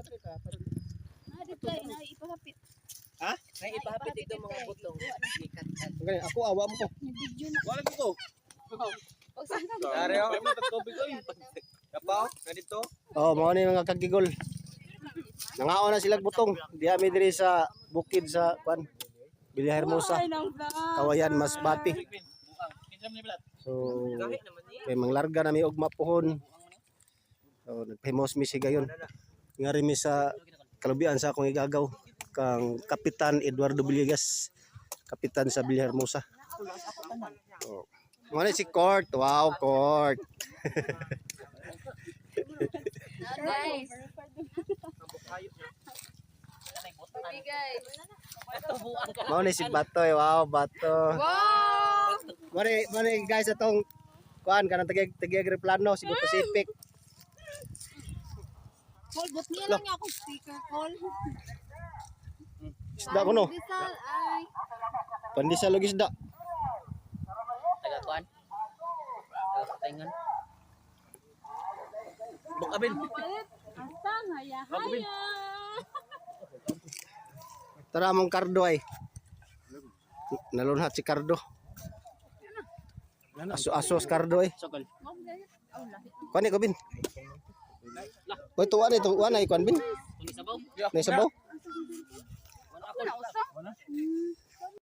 dito na ipahapit. Ha? May ipahapit dito mga butong. Okay, ako awa mo ko. Video na. Wala dito. O saan ka? Dario. Tubig ko. Kapaw, ganito. Oh, mao ni mga kagigol. Nangaon na sila butong. Di ami diri sa bukid sa kwan. Villa Hermosa. Kawayan Masbati. So, kay manglarga na mi og mapuhon. So, nagpahimos mi sigayon. Ngari mi sa kalubian sa akong igagaw kang Kapitan Eduardo Villegas, kapitan sa Villa Hermosa. Oh. Muna si Court. Wow, Court. Guys. Guys. Muna si Batoy. Wow, Bato. Wow! Muna guys atong kuan kanang tagi-aeroplano Cebu Pacific. Call, but niya lang niya ako sticker call. Isda ko no. Rizal ay. Pandisa lagi isda. Taga-kuan. Taga-patingan. Bukabin. Asang haya-haya. Tara mong Cardo ay. Nalunhat si Cardo. Aso-asos Cardo ay. Sokol. Kuan ko bin. Oy tuwa ito, wa na ikuan bin. Sabaw. Nay sabaw. Ako na usap.